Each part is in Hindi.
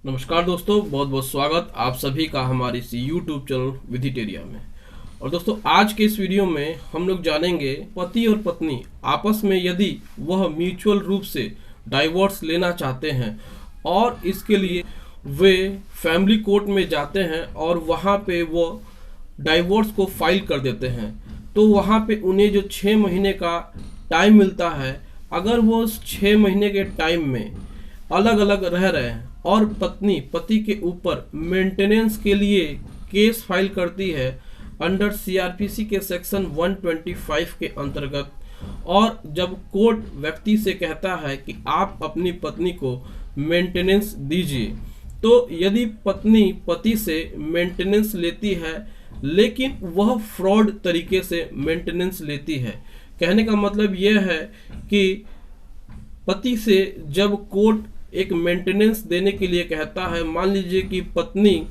नमस्कार दोस्तों, बहुत बहुत स्वागत आप सभी का हमारे इस YouTube चैनल विधिटेरिया में। और दोस्तों, आज के इस वीडियो में हम लोग जानेंगे पति और पत्नी आपस में यदि वह म्यूचुअल रूप से डाइवोर्स लेना चाहते हैं और इसके लिए वे फैमिली कोर्ट में जाते हैं और वहाँ पे वो डाइवोर्स को फाइल कर देते हैं, तो वहाँ पे उन्हें जो 6 महीने का टाइम मिलता है, अगर वो उस 6 महीने के टाइम में अलग अलग रह रहे हैं और पत्नी पति के ऊपर मेंटेनेंस के लिए केस फाइल करती है अंडर सीआरपीसी के सेक्शन 125 के अंतर्गत, और जब कोर्ट व्यक्ति से कहता है कि आप अपनी पत्नी को मेंटेनेंस दीजिए, तो यदि पत्नी पति से मेंटेनेंस लेती है लेकिन वह फ्रॉड तरीके से मेंटेनेंस लेती है, कहने का मतलब यह है कि पति से जब कोर्ट एक मेंटेनेंस देने के लिए कहता है, मान लीजिए कि पत्नी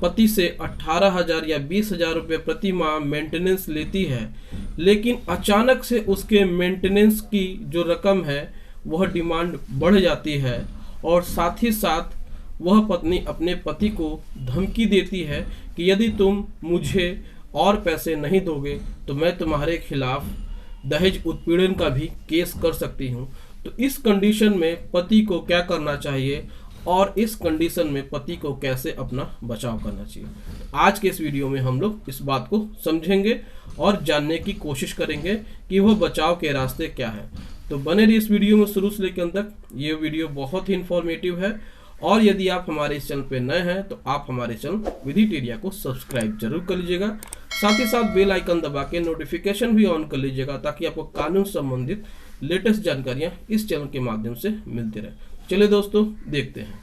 पति से 18,000 या 20,000 रुपये प्रति माह मेंटेनेंस लेती है, लेकिन अचानक से उसके मेंटेनेंस की जो रकम है वह डिमांड बढ़ जाती है, और साथ ही साथ वह पत्नी अपने पति को धमकी देती है कि यदि तुम मुझे और पैसे नहीं दोगे तो मैं तुम्हारे खिलाफ दहेज उत्पीड़न का भी केस कर सकती हूँ। तो इस कंडीशन में पति को क्या करना चाहिए और इस कंडीशन में पति को कैसे अपना बचाव करना चाहिए, आज के इस वीडियो में हम लोग इस बात को समझेंगे और जानने की कोशिश करेंगे कि वह बचाव के रास्ते क्या है। तो बने रहिए इस वीडियो में शुरू से लेकर अंत तक। ये वीडियो बहुत ही इन्फॉर्मेटिव है, और यदि आप हमारे इस चैनल पे नए हैं तो आप हमारे चैनल विधिटेरिया को सब्सक्राइब जरूर कर लीजिएगा, साथ ही साथ बेल आइकन दबा के नोटिफिकेशन भी ऑन कर लीजिएगा, ताकि आपको कानून संबंधित लेटेस्ट जानकारियां इस चैनल के माध्यम से मिलती रहे। चलिए दोस्तों, देखते हैं।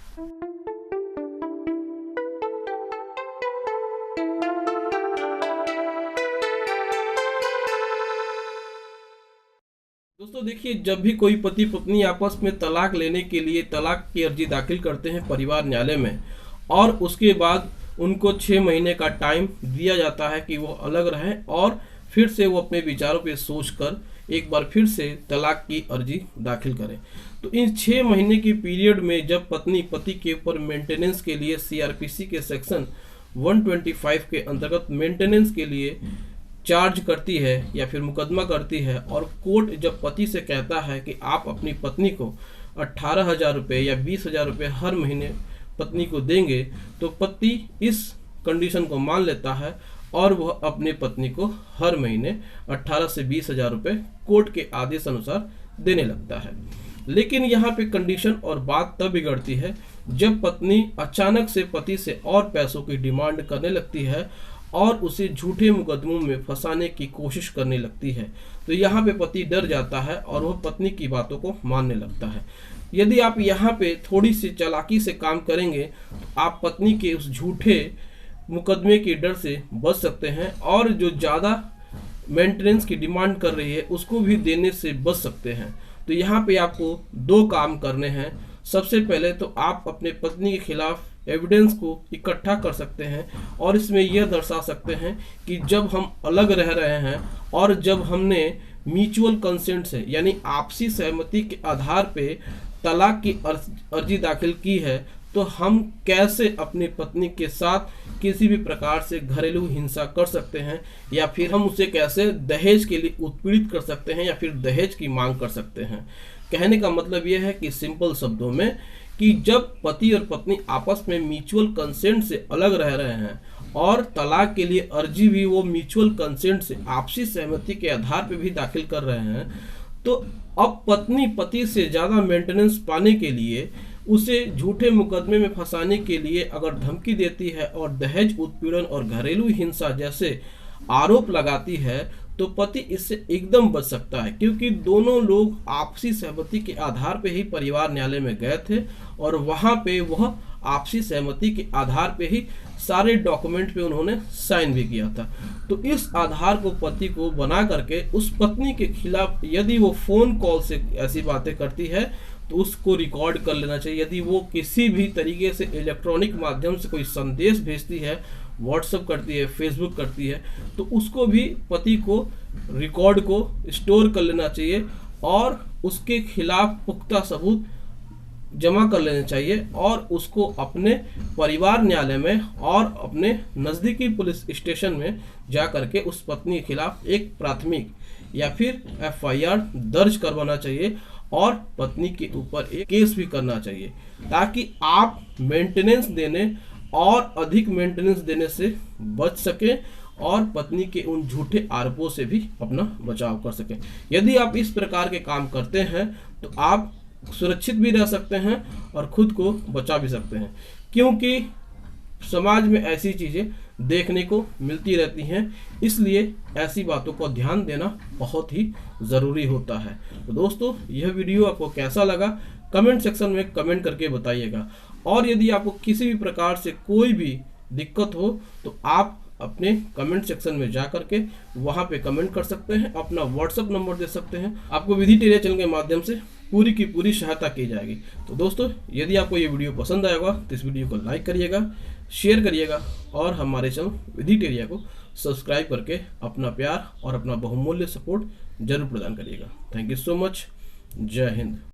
दोस्तों देखिए, जब भी कोई पति पत्नी आपस में तलाक लेने के लिए तलाक की अर्जी दाखिल करते हैं परिवार न्यायालय में, और उसके बाद उनको 6 महीने का टाइम दिया जाता है कि वो अलग रहें और फिर से वो अपने विचारों पे सोचकर एक बार फिर से तलाक की अर्जी दाखिल करें, तो इन 6 महीने की पीरियड में जब पत्नी पति के ऊपर मेंटेनेंस के लिए सीआरपीसी के सेक्शन 125 के अंतर्गत मेंटेनेंस के लिए चार्ज करती है या फिर मुकदमा करती है, और कोर्ट जब पति से कहता है कि आप अपनी पत्नी को 18,000 रुपये या 20,000 रुपये हर महीने पत्नी को देंगे, तो पति इस कंडीशन को मान लेता है और वह अपने पत्नी को हर महीने 18 से 20,000 रुपये कोर्ट के आदेश अनुसार देने लगता है। लेकिन यहाँ पे कंडीशन और बात तब बिगड़ती है जब पत्नी अचानक से पति से और पैसों की डिमांड करने लगती है और उसे झूठे मुकदमों में फंसाने की कोशिश करने लगती है। तो यहाँ पे पति डर जाता है और वह पत्नी की बातों को मानने लगता है। यदि आप यहाँ पे थोड़ी सी चालाकी से काम करेंगे तो आप पत्नी के उस झूठे मुकदमे के डर से बच सकते हैं, और जो ज़्यादा मेंटेनेंस की डिमांड कर रही है उसको भी देने से बच सकते हैं। तो यहाँ पे आपको 2 काम करने हैं। सबसे पहले तो आप अपने पत्नी के खिलाफ एविडेंस को इकट्ठा कर सकते हैं, और इसमें यह दर्शा सकते हैं कि जब हम अलग रह रहे हैं और जब हमने म्यूचुअल कंसेंट से यानी आपसी सहमति के आधार पे तलाक की अर्जी दाखिल की है, तो हम कैसे अपनी पत्नी के साथ किसी भी प्रकार से घरेलू हिंसा कर सकते हैं, या फिर हम उसे कैसे दहेज के लिए उत्पीड़ित कर सकते हैं या फिर दहेज की मांग कर सकते हैं। कहने का मतलब यह है कि सिंपल शब्दों में कि जब पति और पत्नी आपस में म्यूचुअल कंसेंट से अलग रह रहे हैं और तलाक के लिए अर्जी भी वो म्यूचुअल कंसेंट से आपसी सहमति के आधार पर भी दाखिल कर रहे हैं, तो अब पत्नी पति से ज़्यादा मेंटेनेंस पाने के लिए उसे झूठे मुकदमे में फंसाने के लिए अगर धमकी देती है और दहेज उत्पीड़न और घरेलू हिंसा जैसे आरोप लगाती है, तो पति इससे एकदम बच सकता है, क्योंकि दोनों लोग आपसी सहमति के आधार पे ही परिवार न्यायालय में गए थे और वहां पे वह आपसी सहमति के आधार पे ही सारे डॉक्यूमेंट पे उन्होंने साइन भी किया था। तो इस आधार को पति को बना करके उस पत्नी के खिलाफ यदि वो फोन कॉल से ऐसी बातें करती है तो उसको रिकॉर्ड कर लेना चाहिए। यदि वो किसी भी तरीके से इलेक्ट्रॉनिक माध्यम से कोई संदेश भेजती है, व्हाट्सएप करती है, फेसबुक करती है, तो उसको भी पति को रिकॉर्ड को स्टोर कर लेना चाहिए और उसके खिलाफ पुख्ता सबूत जमा कर लेने चाहिए और उसको अपने परिवार न्यायालय में और अपने नज़दीकी पुलिस स्टेशन में जा करके उस पत्नी के खिलाफ एक प्राथमिक या फिर FIR दर्ज करवाना चाहिए और पत्नी के ऊपर एक केस भी करना चाहिए, ताकि आप मेंटेनेंस देने और अधिक मेंटेनेंस देने से बच सकें और पत्नी के उन झूठे आरोपों से भी अपना बचाव कर सकें। यदि आप इस प्रकार के काम करते हैं तो आप सुरक्षित भी रह सकते हैं और खुद को बचा भी सकते हैं, क्योंकि समाज में ऐसी चीज़ें देखने को मिलती रहती हैं, इसलिए ऐसी बातों को ध्यान देना बहुत ही ज़रूरी होता है। तो दोस्तों, यह वीडियो आपको कैसा लगा कमेंट सेक्शन में कमेंट करके बताइएगा, और यदि आपको किसी भी प्रकार से कोई भी दिक्कत हो तो आप अपने कमेंट सेक्शन में जा करके वहाँ पे कमेंट कर सकते हैं, अपना व्हाट्सएप नंबर दे सकते हैं, आपको विधिटेरिया चैनल के माध्यम से पूरी की पूरी सहायता की जाएगी। तो दोस्तों, यदि आपको ये वीडियो पसंद आएगा तो इस वीडियो को लाइक करिएगा, शेयर करिएगा और हमारे चैनल विधिटेरिया को सब्सक्राइब करके अपना प्यार और अपना बहुमूल्य सपोर्ट जरूर प्रदान करिएगा। Thank you so much. जय हिंद।